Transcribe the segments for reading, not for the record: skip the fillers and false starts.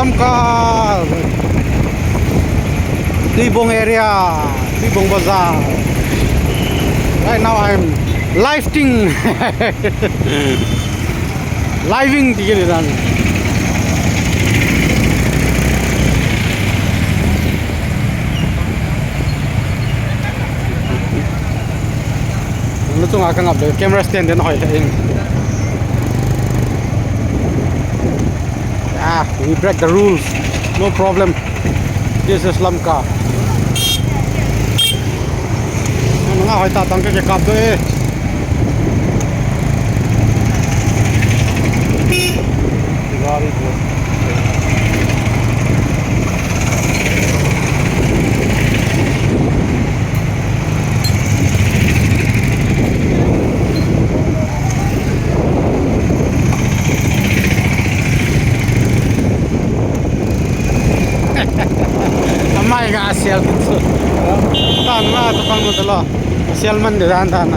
Lamka, Tibong area, Tibong Bazaar. Right now I'm lifting, living di gini dan. Lu tuh nggak akan update camera stand dan hoy ini. Ah, we break the rules, no problem. This is Lamka. Ano nga hoy tatang ka kap do eh. Gari ko. Amai ga asial gitu. Tan ma to pang mo dalo. Asial man de dan dan.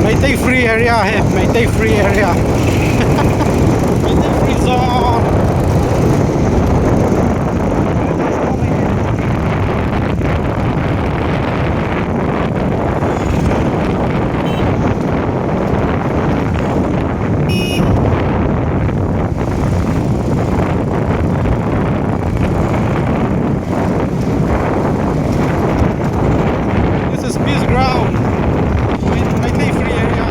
Maytay free area है Maytay free area Maytay free zone This is peace ground. Maytay free area.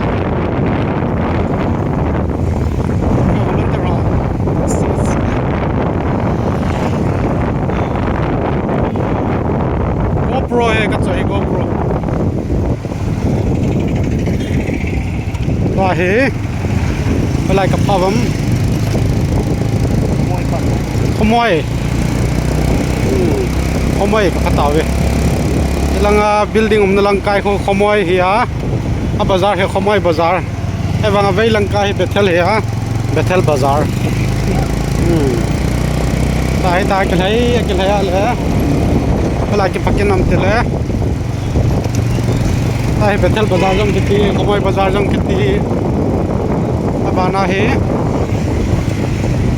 GoPro है कच्चा है GoPro. वाह है पलाई का पावम खमोय का पतावे लंगा building उम लंकाई को खमोय हिया आ बाजार है खमोय बाजार ए वंगा वे लंका है बेथल हिया बेथल बाजार ताई ताई के है ले पलाई के पक्के नाम तेले ताई बेथल बाजार जम कितनी खमोय बाजार जम कितनी अबाना है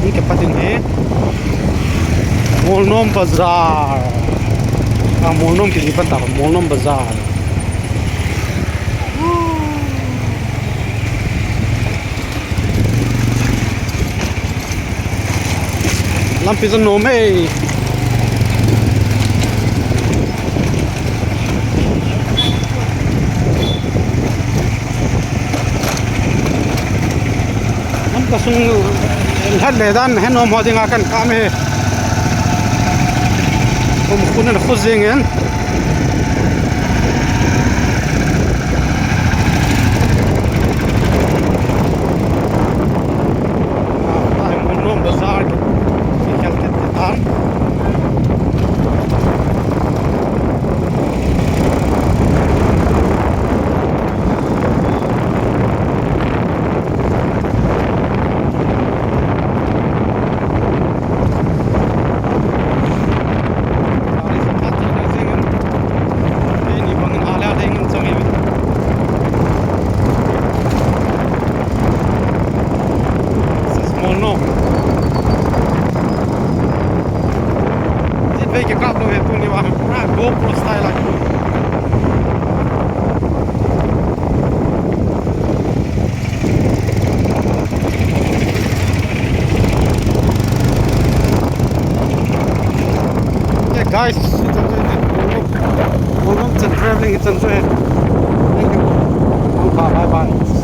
इनके पतिन है मोलनोम बाजार मोलनोम की नहीं पता मोलनोम बाजार lampi zenom eh nam kasung hal ledan henom hodinga kan kame kunan khuzingen Veikä katsoa tunni vähän GoPro style. Yeah guys, welcome to traveling. It's enjoy. Thank you. Bye bye.